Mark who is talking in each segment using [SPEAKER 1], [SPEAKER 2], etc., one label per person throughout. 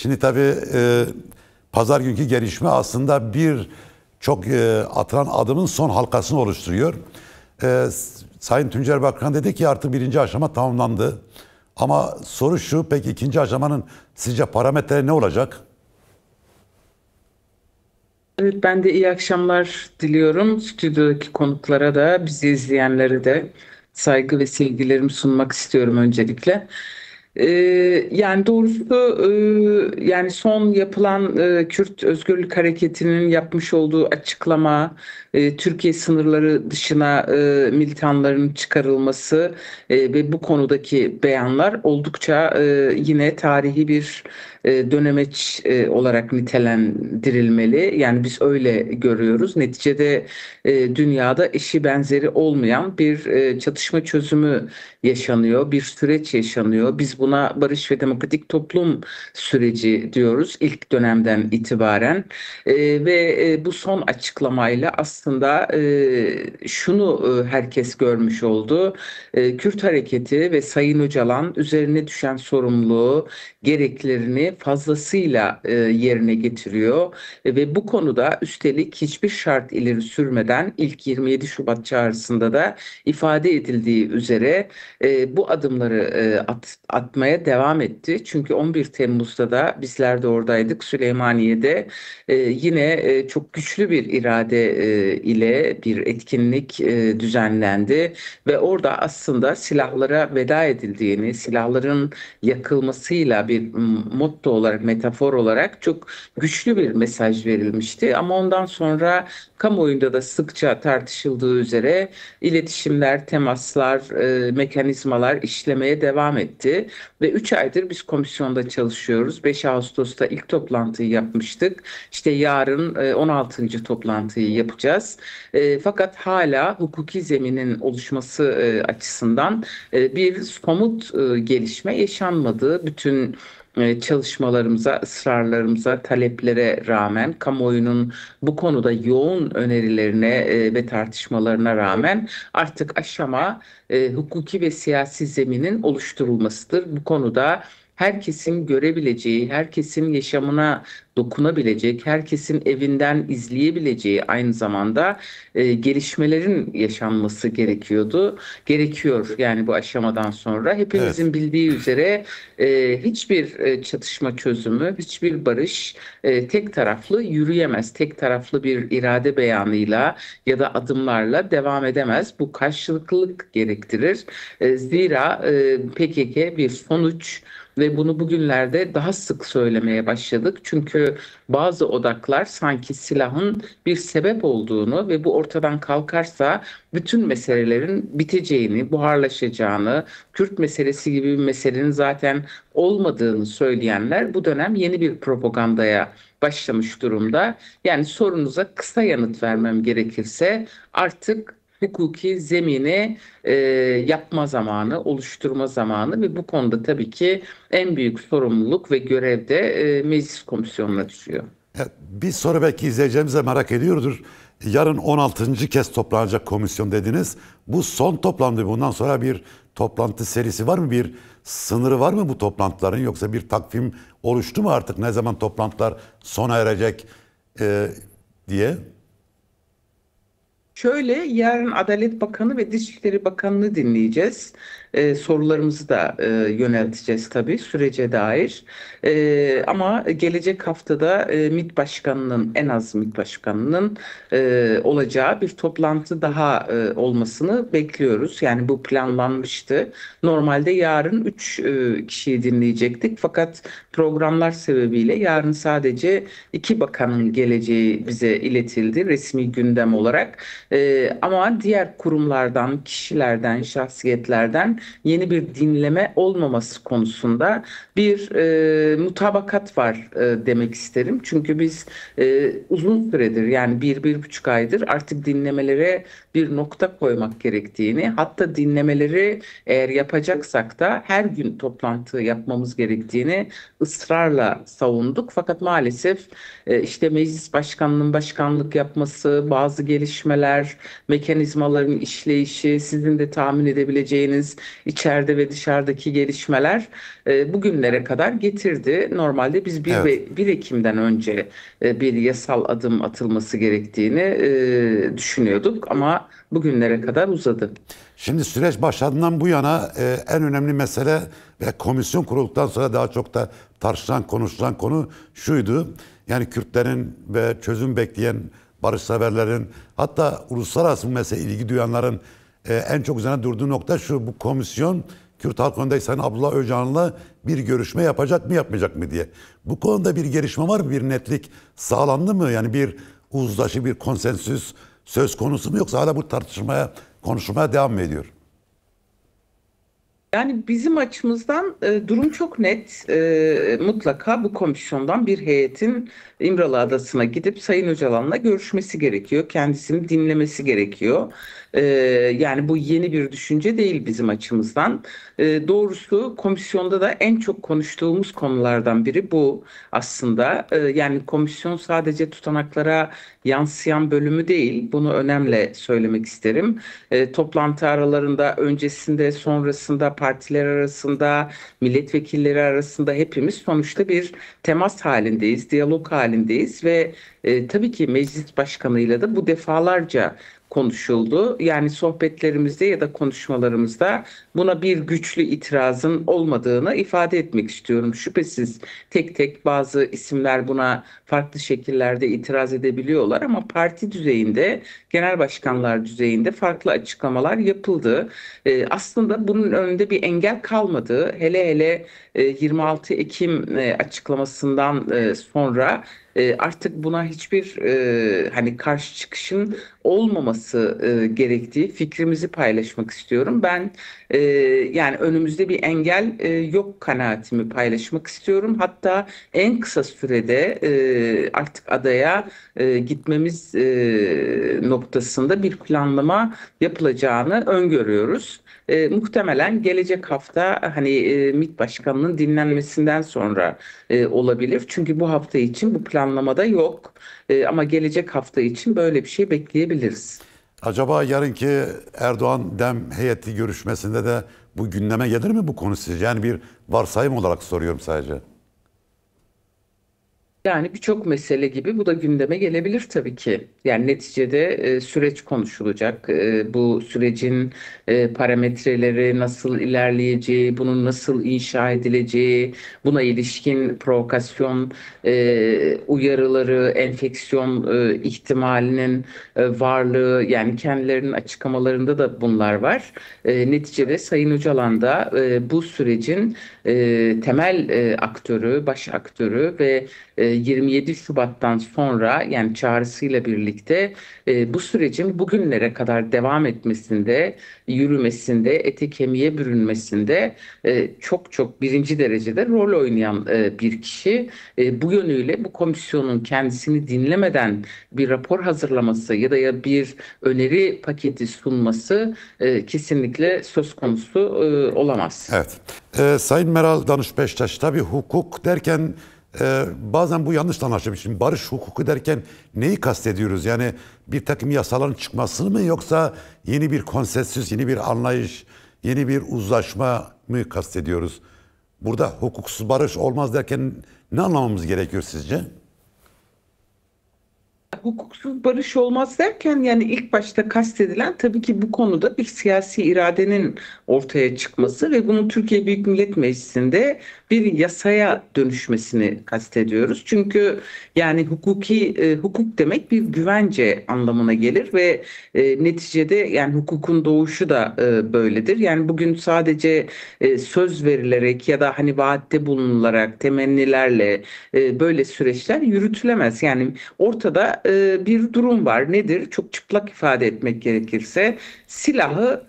[SPEAKER 1] Şimdi tabii pazar günkü gelişme aslında bir çok atılan adımın son halkasını oluşturuyor. Sayın Tuncer Bakan dedi ki artık birinci aşama tamamlandı. Ama soru şu, peki ikinci aşamanın sizce parametreleri ne olacak?
[SPEAKER 2] Evet, ben de iyi akşamlar diliyorum. Stüdyodaki konuklara da, bizi izleyenlere de saygı ve sevgilerimi sunmak istiyorum öncelikle. Ee, Yani doğrusu yani son yapılan Kürt Özgürlük Hareketi'nin yapmış olduğu açıklama, Türkiye sınırları dışına militanların çıkarılması ve bu konudaki beyanlar oldukça yine tarihi bir dönemeç olarak nitelendirilmeli. Yani biz öyle görüyoruz. Neticede dünyada eşi benzeri olmayan bir çatışma çözümü yaşanıyor, bir süreç yaşanıyor. Biz buna barış ve demokratik toplum süreci diyoruz ilk dönemden itibaren. Ve bu son açıklamayla aslında şunu herkes görmüş oldu. Kürt hareketi ve Sayın Öcalan üzerine düşen sorumluluğu, gereklerini fazlasıyla yerine getiriyor. Ve bu konuda üstelik hiçbir şart ileri sürmeden ilk 27 Şubat çağrısında da ifade edildiği üzere bu adımları atmaya devam etti. Çünkü 11 Temmuz'da da bizler de oradaydık. Süleymaniye'de yine çok güçlü bir irade ile bir etkinlik düzenlendi ve orada aslında silahlara veda edildiğini, silahların yakılmasıyla bir motto olarak, metafor olarak çok güçlü bir mesaj verilmişti. Ama ondan sonra kamuoyunda da sıkça tartışıldığı üzere iletişimler, temaslar, mekanizmalar işlemeye devam etti. Ve 3 aydır biz komisyonda çalışıyoruz. 5 Ağustos'ta ilk toplantıyı yapmıştık. İşte yarın 16. toplantıyı yapacağız. Fakat hala hukuki zeminin oluşması açısından bir somut gelişme yaşanmadı. Bütün çalışmalarımıza, ısrarlarımıza, taleplere rağmen, kamuoyunun bu konuda yoğun önerilerine ve tartışmalarına rağmen artık aşama hukuki ve siyasi zeminin oluşturulmasıdır. Bu konuda herkesin görebileceği, herkesin yaşamına dokunabilecek, herkesin evinden izleyebileceği aynı zamanda gelişmelerin yaşanması gerekiyordu. Gerekiyor yani bu aşamadan sonra.
[SPEAKER 1] Evet.
[SPEAKER 2] Hepimizin bildiği üzere hiçbir çatışma çözümü, hiçbir barış tek taraflı yürüyemez. Tek taraflı bir irade beyanıyla ya da adımlarla devam edemez. Bu karşılıklılık gerektirir. Zira PKK bir sonuç ve bunu bugünlerde daha sık söylemeye başladık. Çünkü bazı odaklar sanki silahın bir sebep olduğunu ve bu ortadan kalkarsa bütün meselelerin biteceğini, buharlaşacağını, Kürt meselesi gibi bir meselenin zaten olmadığını söyleyenler bu dönem yeni bir propagandaya başlamış durumda. Yani sorunuza kısa yanıt vermem gerekirse artık hukuki zemini yapma zamanı, oluşturma zamanı ve bu konuda tabii ki en büyük sorumluluk ve görev de meclis komisyonuna düşüyor.
[SPEAKER 1] Bir soru belki izleyeceğimiz de merak ediyordur. Yarın 16. kez toplanacak komisyon dediniz. Bu son toplantı. Bundan sonra bir toplantı serisi var mı? Bir sınırı var mı bu toplantıların? Yoksa bir takvim oluştu mu artık? Ne zaman toplantılar sona erecek diye?
[SPEAKER 2] Şöyle yarın Adalet Bakanı ve Dışişleri Bakanı'nı dinleyeceğiz. Sorularımızı da yönelteceğiz tabii sürece dair. Ama gelecek haftada MİT Başkanı'nın en az MİT Başkanı'nın olacağı bir toplantı daha olmasını bekliyoruz. Yani bu planlanmıştı. Normalde yarın 3 kişiyi dinleyecektik. Fakat programlar sebebiyle yarın sadece 2 bakanın geleceği bize iletildi resmi gündem olarak. Ama diğer kurumlardan, kişilerden, şahsiyetlerden yeni bir dinleme olmaması konusunda bir mutabakat var demek isterim. Çünkü biz uzun süredir yani 1-1,5 aydır artık dinlemelere bir nokta koymak gerektiğini, hatta dinlemeleri eğer yapacaksak da her gün toplantı yapmamız gerektiğini ısrarla savunduk. Fakat maalesef işte meclis başkanının başkanlık yapması, bazı gelişmeler, süreçler, mekanizmaların işleyişi, sizin de tahmin edebileceğiniz içeride ve dışarıdaki gelişmeler bugünlere kadar getirdi. Normalde biz
[SPEAKER 1] Evet.
[SPEAKER 2] 1 Ekim'den önce bir yasal adım atılması gerektiğini düşünüyorduk ama bugünlere kadar uzadı.
[SPEAKER 1] Şimdi süreç başladığından bu yana en önemli mesele ve komisyon kurulduktan sonra daha çok da tartışılan, konuşulan konu şuydu. Yani Kürtlerin ve çözüm bekleyen barışseverlerin, hatta uluslararası bu meseleye ilgi duyanların en çok üzerine durduğu nokta şu: bu komisyon Kürt Halk Önderi Sayın Abdullah Öcalan'la bir görüşme yapacak mı yapmayacak mı diye. Bu konuda bir gelişme var mı? Bir netlik sağlandı mı? Yani bir uzlaşı, bir konsensüs söz konusu mu, yoksa hala bu tartışmaya, konuşmaya devam mı ediyor?
[SPEAKER 2] Yani bizim açımızdan durum çok net. Mutlaka bu komisyondan bir heyetin İmralı Adası'na gidip Sayın Öcalan'la görüşmesi gerekiyor. Kendisini dinlemesi gerekiyor. E, Yani bu yeni bir düşünce değil bizim açımızdan. Doğrusu komisyonda da en çok konuştuğumuz konulardan biri bu aslında. Yani komisyon sadece tutanaklara yansıyan bölümü değil. Bunu önemli söylemek isterim. Toplantı aralarında, öncesinde, sonrasında, partiler arasında, milletvekilleri arasında hepimiz sonuçta bir temas halindeyiz, diyalog halindeyiz ve tabii ki meclis başkanıyla da bu defalarca konuşuldu. Yani sohbetlerimizde ya da konuşmalarımızda buna bir güçlü itirazın olmadığını ifade etmek istiyorum. Şüphesiz tek tek bazı isimler buna farklı şekillerde itiraz edebiliyorlar ama parti düzeyinde, genel başkanlar düzeyinde farklı açıklamalar yapıldı. Aslında bunun önünde bir engel kalmadı. Hele hele 26 Ekim açıklamasından sonra artık buna hiçbir hani karşı çıkışın olmaması gerektiği fikrimizi paylaşmak istiyorum. Ben yani önümüzde bir engel yok kanaatimi paylaşmak istiyorum. Hatta en kısa sürede artık adaya gitmemiz noktasında bir planlama yapılacağını öngörüyoruz. Muhtemelen gelecek hafta hani MİT Başkanı'nın dinlenmesinden sonra olabilir. Çünkü bu hafta için bu planlamada yok. Ama gelecek hafta için böyle bir şey bekleyebiliriz.
[SPEAKER 1] Acaba yarınki Erdoğan-Dem heyeti görüşmesinde de bu gündeme gelir mi bu konu sizce? Yani bir varsayım olarak soruyorum sadece.
[SPEAKER 2] Yani birçok mesele gibi bu da gündeme gelebilir tabii ki. Yani neticede süreç konuşulacak. Bu sürecin parametreleri nasıl ilerleyeceği, bunun nasıl inşa edileceği, buna ilişkin provokasyon uyarıları, enfeksiyon ihtimalinin varlığı, yani kendilerinin açıklamalarında da bunlar var. Neticede Sayın Öcalan da bu sürecin temel aktörü, baş aktörü ve 27 Şubat'tan sonra yani çağrısıyla birlikte bu sürecin bugünlere kadar devam etmesinde, yürümesinde, ete kemiğe bürünmesinde çok çok birinci derecede rol oynayan bir kişi. Bu yönüyle bu komisyonun kendisini dinlemeden bir rapor hazırlaması ya bir öneri paketi sunması kesinlikle söz konusu olamaz.
[SPEAKER 1] Evet. Sayın Meral Danış Beştaş, tabii hukuk derken bazen bu yanlış anlaşılmış. Şimdi barış hukuku derken neyi kastediyoruz? Yani bir takım yasaların çıkmasını mı, yoksa yeni bir konsensüs, yeni bir anlayış, yeni bir uzlaşma mı kastediyoruz? Burada hukuksuz barış olmaz derken ne anlamamız gerekiyor sizce?
[SPEAKER 2] Hukuksuz barış olmaz derken yani ilk başta kastedilen tabii ki bu konuda bir siyasi iradenin ortaya çıkması ve bunun Türkiye Büyük Millet Meclisi'nde bir yasaya dönüşmesini kastediyoruz. Çünkü yani hukuk demek bir güvence anlamına gelir ve neticede yani hukukun doğuşu da böyledir. Yani bugün sadece söz verilerek ya da hani vaatte bulunularak temennilerle böyle süreçler yürütülemez. Yani ortada bir durum var. Nedir? Çok çıplak ifade etmek gerekirse silahı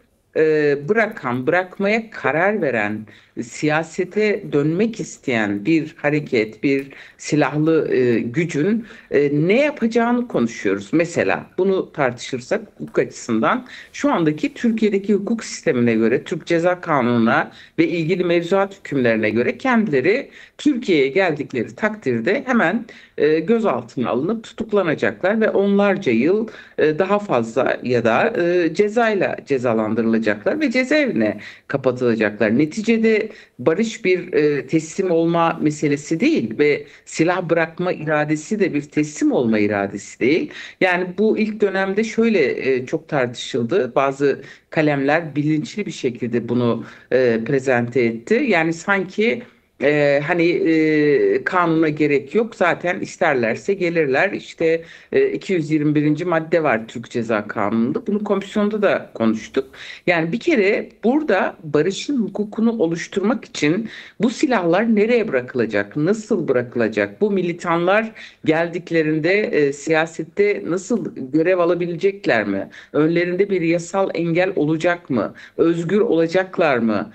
[SPEAKER 2] bırakmaya karar veren siyasete dönmek isteyen bir hareket, bir silahlı gücün ne yapacağını konuşuyoruz. Mesela bunu tartışırsak hukuk açısından şu andaki Türkiye'deki hukuk sistemine göre, Türk Ceza Kanunu'na ve ilgili mevzuat hükümlerine göre kendileri Türkiye'ye geldikleri takdirde hemen gözaltına alınıp tutuklanacaklar ve onlarca yıl daha fazla ya da cezayla cezalandırılacaklar ve cezaevine kapatılacaklar. Neticede barış bir teslim olma meselesi değil ve silah bırakma iradesi de bir teslim olma iradesi değil. Yani bu ilk dönemde şöyle çok tartışıldı. Bazı kalemler bilinçli bir şekilde bunu prezente etti. Yani sanki hani kanuna gerek yok. Zaten isterlerse gelirler. İşte 221. madde var Türk Ceza Kanunu'nda. Bunu komisyonda da konuştuk. Yani bir kere burada barışın hukukunu oluşturmak için bu silahlar nereye bırakılacak? Nasıl bırakılacak? Bu militanlar geldiklerinde siyasette nasıl görev alabilecekler mi? Önlerinde bir yasal engel olacak mı? Özgür olacaklar mı?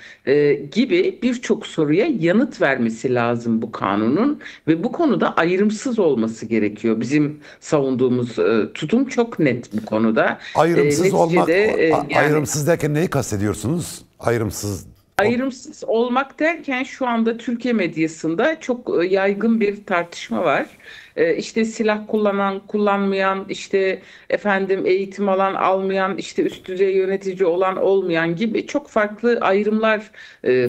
[SPEAKER 2] Gibi birçok soruya yanıt vermesi lazım bu kanunun ve bu konuda ayrımsız olması gerekiyor. Bizim savunduğumuz tutum çok net bu konuda.
[SPEAKER 1] Ayrımsız olmak,
[SPEAKER 2] Neticede yani
[SPEAKER 1] ayrımsız derken neyi kastediyorsunuz? Ayrımsız.
[SPEAKER 2] ayrımsız olmak derken şu anda Türkiye medyasında çok yaygın bir tartışma var. İşte silah kullanan, kullanmayan, işte efendim eğitim alan, almayan, işte üst düzey yönetici olan, olmayan gibi çok farklı ayrımlar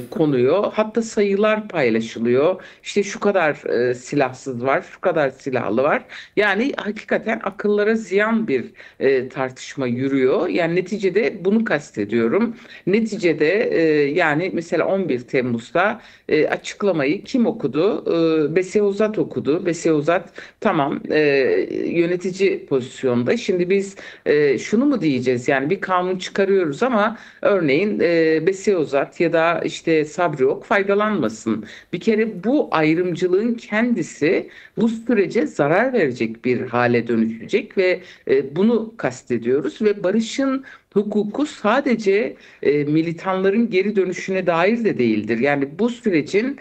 [SPEAKER 2] konuyor. Hatta sayılar paylaşılıyor. İşte şu kadar silahsız var, şu kadar silahlı var. Yani hakikaten akıllara ziyan bir tartışma yürüyor. Yani neticede bunu kastediyorum. Neticede yani mesela 11 Temmuz'da açıklamayı kim okudu? Bese Uzat okudu. Bese Uzat tamam yönetici pozisyonda. Şimdi biz şunu mu diyeceğiz? Yani bir kanun çıkarıyoruz ama örneğin Bese Uzat ya da işte Sabri Ok faydalanmasın. Bir kere bu ayrımcılığın kendisi bu sürece zarar verecek bir hale dönüşecek ve bunu kastediyoruz ve barışın hukuku sadece militanların geri dönüşüne dair de değildir. Yani bu sürecin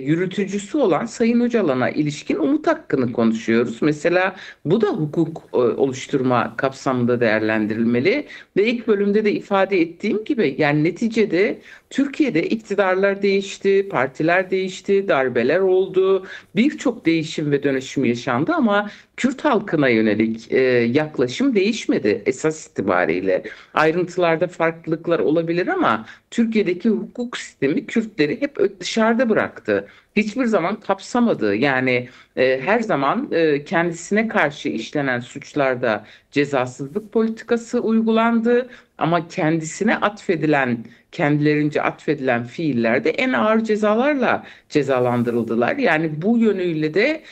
[SPEAKER 2] yürütücüsü olan Sayın Öcalan'a ilişkin umut hakkını konuşuyoruz. Mesela bu da hukuk oluşturma kapsamında değerlendirilmeli ve ilk bölümde de ifade ettiğim gibi yani neticede Türkiye'de iktidarlar değişti, partiler değişti, darbeler oldu, birçok değişim ve dönüşüm yaşandı ama Kürt halkına yönelik yaklaşım değişmedi esas itibariyle. Ayrıntılarda farklılıklar olabilir ama Türkiye'deki hukuk sistemi Kürtleri hep dışarıda bıraktı. Hiçbir zaman kapsamadı. Yani her zaman kendisine karşı işlenen suçlarda cezasızlık politikası uygulandı ama kendisine atfedilen, kendilerince atfedilen fiillerde en ağır cezalarla cezalandırıldılar. Yani bu yönüyle de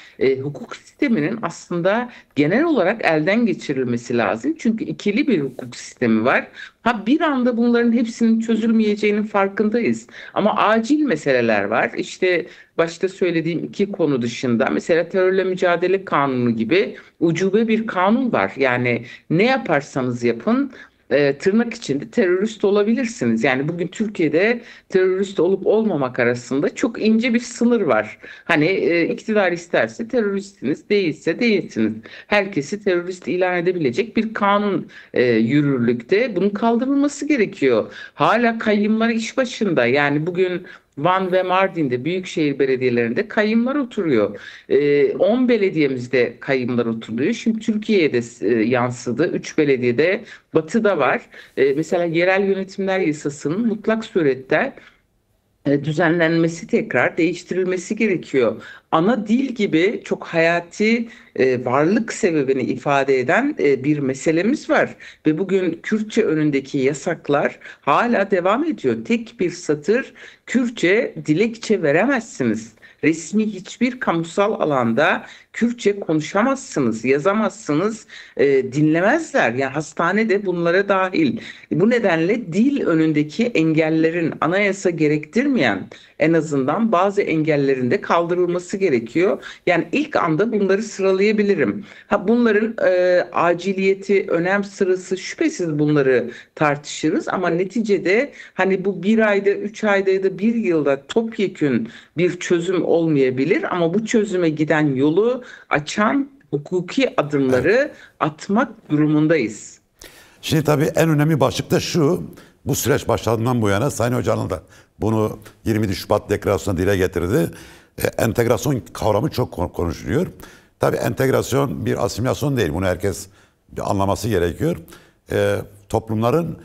[SPEAKER 2] hukuk sisteminin aslında genel olarak elden geçirilmesi lazım. Çünkü ikili bir hukuk sistemi var. Ha bir anda bunların hepsinin çözülmeyeceğinin farkındayız. Ama acil meseleler var. İşte başta söylediğim iki konu dışında mesela terörle mücadele kanunu gibi ucube bir kanun var. Yani ne yaparsanız yapın tırnak içinde terörist olabilirsiniz. Yani bugün Türkiye'de terörist olup olmamak arasında çok ince bir sınır var. Hani iktidar isterse teröristsiniz, değilse değilsiniz. Herkesi terörist ilan edebilecek bir kanun yürürlükte. Bunun kaldırılması gerekiyor. Hala kayyımlar iş başında. Yani bugün Van ve Mardin'de büyükşehir belediyelerinde kayyımlar oturuyor. 10 belediyemizde kayyımlar oturuyor. Şimdi Türkiye'ye de yansıdı. 3 belediyede Batı'da var. Mesela yerel yönetimler yasasının mutlak surette düzenlenmesi tekrar değiştirilmesi gerekiyor. Ana dil gibi çok hayati varlık sebebini ifade eden bir meselemiz var ve bugün Kürtçe önündeki yasaklar hala devam ediyor. Tek bir satır Kürtçe dilekçe veremezsiniz. Resmi hiçbir kamusal alanda Kürtçe konuşamazsınız, yazamazsınız, dinlemezler. Yani hastanede bunlara dahil. Bu nedenle dil önündeki engellerin anayasa gerektirmeyen en azından bazı engellerin de kaldırılması gerekiyor. Yani ilk anda bunları sıralayabilirim. Ha, bunların aciliyeti, önem sırası şüphesiz bunları tartışırız ama neticede hani bu bir ayda, 3 ayda ya da bir yılda topyekün bir çözüm olmayabilir ama bu çözüme giden yolu açan hukuki
[SPEAKER 1] Evet.
[SPEAKER 2] adımları atmak durumundayız.
[SPEAKER 1] Şimdi tabii en önemli başlık da şu. Bu süreç başladığından bu yana Sayın Öcalan da bunu 20 Şubat deklarasyonunda dile getirdi. Entegrasyon kavramı çok konuşuluyor. Tabii entegrasyon bir asimilasyon değil. Bunu herkes anlaması gerekiyor. Toplumların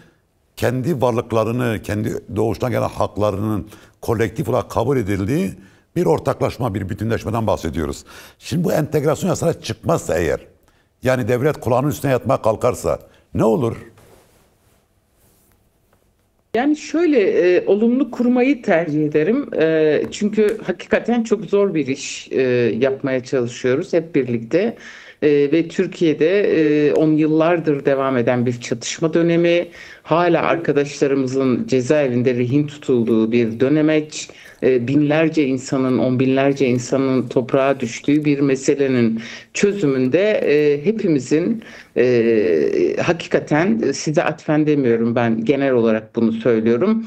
[SPEAKER 1] kendi varlıklarını, kendi doğuştan gelen haklarının kolektif olarak kabul edildiği bir ortaklaşma, bir bütünleşmeden bahsediyoruz. Şimdi bu entegrasyon yasaları çıkmazsa eğer, yani devlet kulağının üstüne yatmaya kalkarsa ne olur?
[SPEAKER 2] Yani şöyle olumlu kurmayı tercih ederim. Çünkü hakikaten çok zor bir iş yapmaya çalışıyoruz hep birlikte. Ve Türkiye'de 10 yıllardır devam eden bir çatışma dönemi, hala arkadaşlarımızın cezaevinde rehin tutulduğu bir dönemeç, binlerce insanın, on binlerce insanın toprağa düştüğü bir meselenin çözümünde hepimizin hakikaten size atfen demiyorum, ben genel olarak bunu söylüyorum.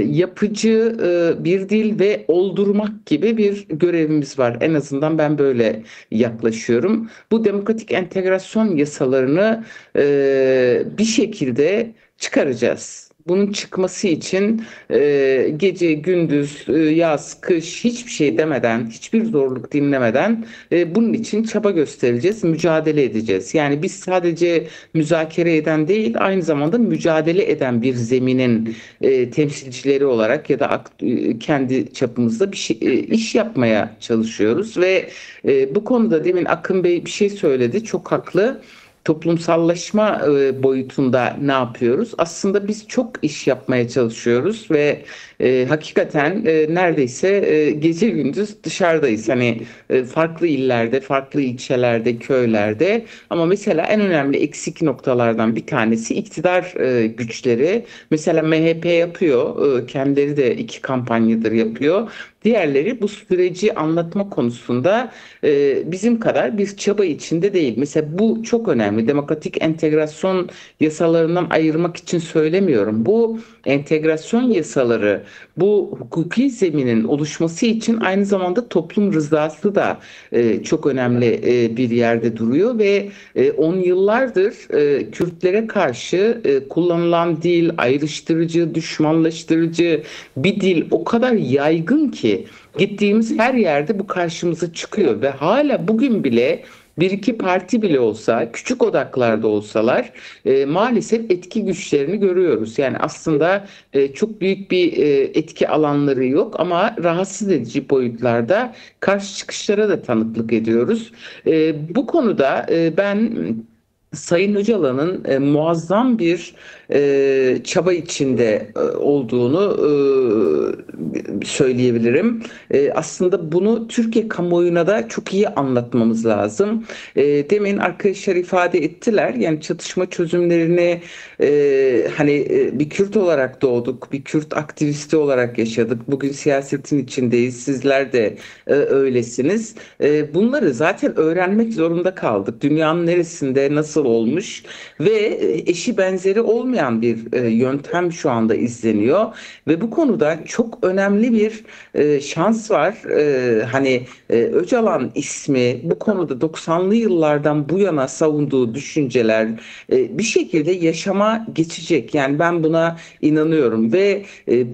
[SPEAKER 2] Yapıcı bir dil ve oldurmak gibi bir görevimiz var. En azından ben böyle yaklaşıyorum. Bu demokratik entegrasyon yasalarını bir şekilde çıkaracağız. Bunun çıkması için gece, gündüz, yaz, kış hiçbir şey demeden, hiçbir zorluk dinlemeden bunun için çaba göstereceğiz, mücadele edeceğiz. Yani biz sadece müzakere eden değil, aynı zamanda mücadele eden bir zeminin temsilcileri olarak ya da kendi çapımızda bir şey, iş yapmaya çalışıyoruz ve bu konuda demin Akın Bey bir şey söyledi, çok haklı. Toplumsallaşma boyutunda ne yapıyoruz? Aslında biz çok iş yapmaya çalışıyoruz ve hakikaten neredeyse gece gündüz dışarıdayız. Hani farklı illerde, farklı ilçelerde, köylerde. Ama mesela en önemli eksik noktalardan bir tanesi iktidar güçleri. Mesela MHP yapıyor, kendileri de 2 kampanyadır yapıyor. Diğerleri bu süreci anlatma konusunda bizim kadar bir çaba içinde değil. Mesela bu çok önemli. Demokratik entegrasyon yasalarından ayırmak için söylemiyorum. Bu entegrasyon yasaları, bu hukuki zeminin oluşması için aynı zamanda toplum rızası da çok önemli bir yerde duruyor ve 10 yıllardır Kürtlere karşı kullanılan dil, ayrıştırıcı, düşmanlaştırıcı bir dil o kadar yaygın ki gittiğimiz her yerde bu karşımıza çıkıyor ve hala bugün bile bir iki parti bile olsa, küçük odaklarda olsalar maalesef etki güçlerini görüyoruz. Yani aslında çok büyük bir etki alanları yok ama rahatsız edici boyutlarda karşı çıkışlara da tanıklık ediyoruz. Bu konuda ben Sayın Öcalan'ın muazzam bir çaba içinde olduğunu söyleyebilirim. Aslında bunu Türkiye kamuoyuna da çok iyi anlatmamız lazım. Demin arkadaşlar ifade ettiler. Yani çatışma çözümlerini hani bir Kürt olarak doğduk, bir Kürt aktivisti olarak yaşadık. Bugün siyasetin içindeyiz. Sizler de öylesiniz. Bunları zaten öğrenmek zorunda kaldık. Dünyanın neresinde nasıl olmuş ve eşi benzeri olmayan bir yöntem şu anda izleniyor ve bu konuda çok önemli bir şans var. Hani Öcalan ismi bu konuda 90'lı yıllardan bu yana savunduğu düşünceler bir şekilde yaşama geçecek. Yani ben buna inanıyorum ve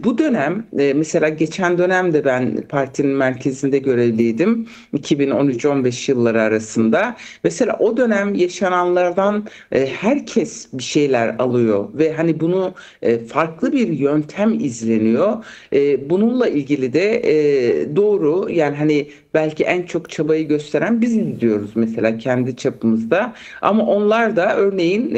[SPEAKER 2] bu dönem mesela geçen dönemde ben partinin merkezinde görevliydim. 2013-15 yılları arasında. Mesela o dönem yaşananlardan herkes bir şeyler alıyor ve hani bunu farklı bir yöntem izleniyor. Bununla ilgili de doğru, yani hani belki en çok çabayı gösteren biziz diyoruz mesela kendi çapımızda. Ama onlar da örneğin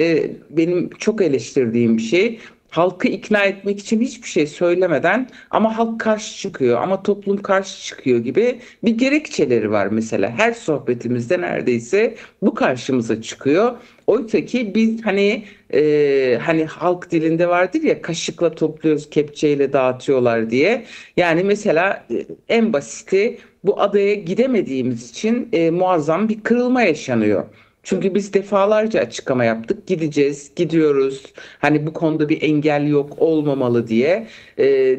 [SPEAKER 2] benim çok eleştirdiğim bir şey, halkı ikna etmek için hiçbir şey söylemeden ama halk karşı çıkıyor ama toplum karşı çıkıyor gibi bir gerekçeleri var mesela. Her sohbetimizde neredeyse bu karşımıza çıkıyor. Oysa ki biz hani halk dilinde vardır ya, kaşıkla topluyoruz, kepçeyle dağıtıyorlar diye. Yani mesela en basiti, bu adaya gidemediğimiz için muazzam bir kırılma yaşanıyor. Çünkü biz defalarca açıklama yaptık. Gideceğiz, gidiyoruz. Hani bu konuda bir engel yok, olmamalı diye.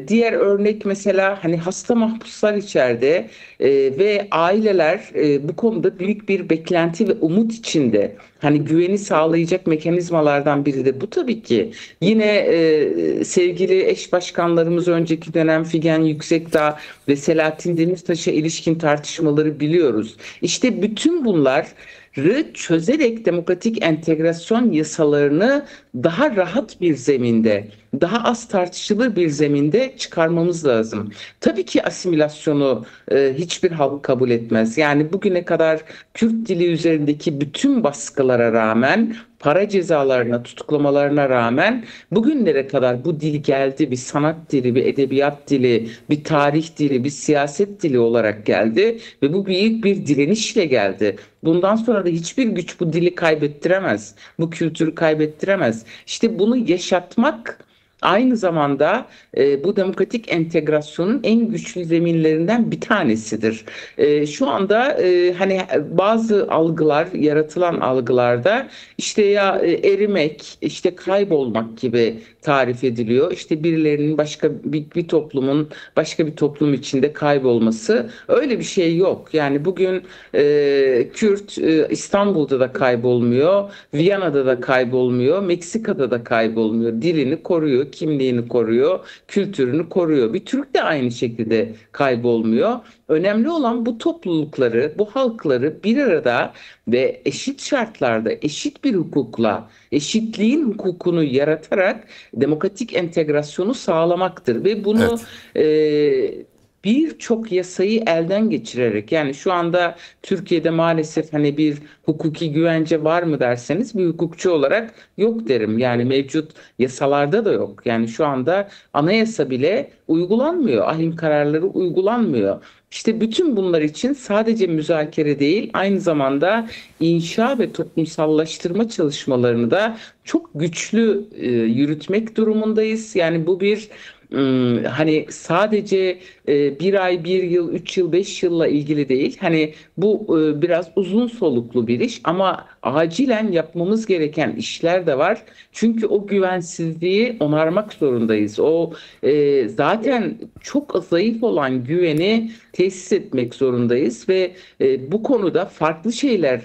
[SPEAKER 2] Diğer örnek mesela hani hasta mahpuslar içeride ve aileler bu konuda büyük bir beklenti ve umut içinde. Hani güveni sağlayacak mekanizmalardan biri de bu tabii ki. Yine sevgili eş başkanlarımız önceki dönem Figen Yüksekdağ ve Selahattin Demirtaş'a ilişkin tartışmaları biliyoruz. İşte bütün bunlar çözerek demokratik entegrasyon yasalarını daha rahat bir zeminde, daha az tartışılır bir zeminde çıkarmamız lazım. Tabii ki asimilasyonu hiçbir halk kabul etmez. Yani bugüne kadar Kürt dili üzerindeki bütün baskılara rağmen, para cezalarına, tutuklamalarına rağmen bugünlere kadar bu dil geldi. Bir sanat dili, bir edebiyat dili, bir tarih dili, bir siyaset dili olarak geldi ve bu büyük bir direnişle geldi. Bundan sonra da hiçbir güç bu dili kaybettiremez, bu kültürü kaybettiremez. İşte bunu yaşatmak aynı zamanda bu demokratik entegrasyonun en güçlü zeminlerinden bir tanesidir. Şu anda hani bazı algılar, yaratılan algılarda işte ya erimek, işte kaybolmak gibi tarif ediliyor. İşte birilerinin başka bir toplumun başka bir toplum içinde kaybolması, öyle bir şey yok. Yani bugün Kürt İstanbul'da da kaybolmuyor, Viyana'da da kaybolmuyor, Meksika'da da kaybolmuyor. Dilini koruyor, kimliğini koruyor, kültürünü koruyor. Bir Türk de aynı şekilde kaybolmuyor. Önemli olan bu toplulukları, bu halkları bir arada ve eşit şartlarda, eşit bir hukukla, eşitliğin hukukunu yaratarak demokratik entegrasyonu sağlamaktır. Ve bunu
[SPEAKER 1] Evet.
[SPEAKER 2] birçok yasayı elden geçirerek, yani şu anda Türkiye'de maalesef hani bir hukuki güvence var mı derseniz, bir hukukçu olarak yok derim. Yani mevcut yasalarda da yok. Yani şu anda anayasa bile uygulanmıyor. Ahim kararları uygulanmıyor. İşte bütün bunlar için sadece müzakere değil, aynı zamanda inşa ve toplumsallaştırma çalışmalarını da çok güçlü yürütmek durumundayız. Yani bu bir hani sadece bir ay, bir yıl, 3 yıl, 5 yılla ilgili değil. Hani bu biraz uzun soluklu bir iş ama acilen yapmamız gereken işler de var. Çünkü o güvensizliği onarmak zorundayız. O zaten çok zayıf olan güveni tesis etmek zorundayız ve bu konuda farklı şeyler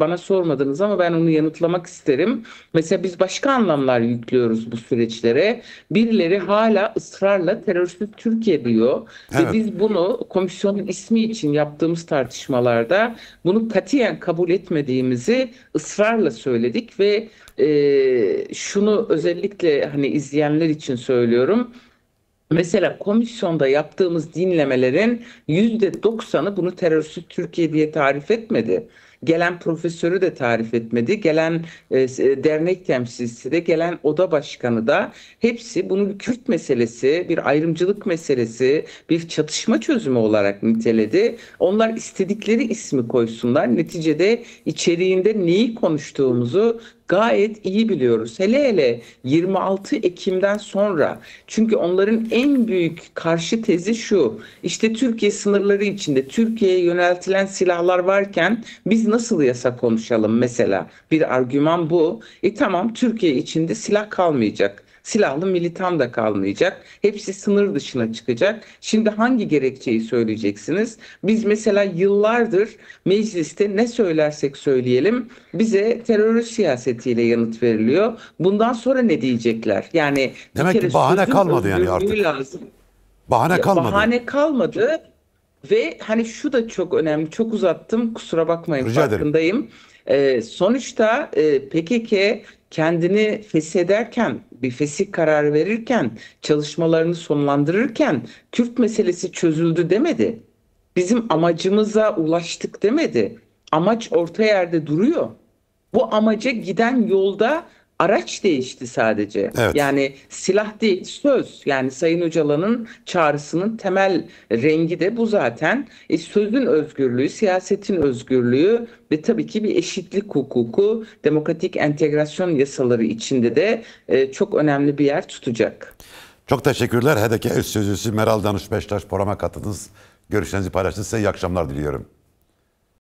[SPEAKER 2] bana sormadınız ama ben onu yanıtlamak isterim. Mesela biz başka anlamlar yüklüyoruz bu süreçlere. Birileri hala ısrarla terörsüz Türkiye diyor ve
[SPEAKER 1] Evet.
[SPEAKER 2] biz bunu komisyonun ismi için yaptığımız tartışmalarda bunu katiyen kabul etmediğimizi ısrarla söyledik ve şunu özellikle hani izleyenler için söylüyorum. Mesela komisyonda yaptığımız dinlemelerin %90'ı bunu terörsüz Türkiye diye tarif etmedi. Gelen profesörü de tarif etmedi. Gelen dernek temsilcisi de, gelen oda başkanı da, hepsi bunu bir Kürt meselesi, bir ayrımcılık meselesi, bir çatışma çözümü olarak niteledi. Onlar istedikleri ismi koysunlar. Neticede içeriğinde neyi konuştuğumuzu gayet iyi biliyoruz. Hele hele 26 Ekim'den sonra. Çünkü onların en büyük karşı tezi şu: İşte Türkiye sınırları içinde Türkiye'ye yöneltilen silahlar varken biz nasıl yasa konuşalım mesela? Bir argüman bu. Tamam, Türkiye içinde silah kalmayacak. Silahlı militan da kalmayacak. Hepsi sınır dışına çıkacak. Şimdi hangi gerekçeyi söyleyeceksiniz? Biz mesela yıllardır mecliste ne söylersek söyleyelim bize terörist siyasetiyle yanıt veriliyor. Bundan sonra ne diyecekler? Yani bir
[SPEAKER 1] Demek
[SPEAKER 2] kere
[SPEAKER 1] ki bahane
[SPEAKER 2] sözün
[SPEAKER 1] kalmadı yani
[SPEAKER 2] özgürlüğü
[SPEAKER 1] artık.
[SPEAKER 2] lazım.
[SPEAKER 1] Bahane
[SPEAKER 2] Ya,
[SPEAKER 1] kalmadı.
[SPEAKER 2] bahane kalmadı ve hani şu da çok önemli. Çok uzattım, kusura bakmayın,
[SPEAKER 1] Rica ederim.
[SPEAKER 2] farkındayım. Sonuçta PKK kendini feshederken, bir fesih kararı verirken, çalışmalarını sonlandırırken Kürt meselesi çözüldü demedi. Bizim amacımıza ulaştık demedi. Amaç orta yerde duruyor. Bu amaca giden yolda Araç değişti sadece.
[SPEAKER 1] Evet.
[SPEAKER 2] Yani silah değil, söz. Yani Sayın Öcalan'ın çağrısının temel rengi de bu zaten. Sözün özgürlüğü, siyasetin özgürlüğü ve tabii ki bir eşitlik hukuku, demokratik entegrasyon yasaları içinde de çok önemli bir yer tutacak.
[SPEAKER 1] Çok teşekkürler. HDP eş sözcüsü Meral Danış Beştaş programa katıldınız. Görüşlerinizi paylaştınız. Size iyi akşamlar diliyorum.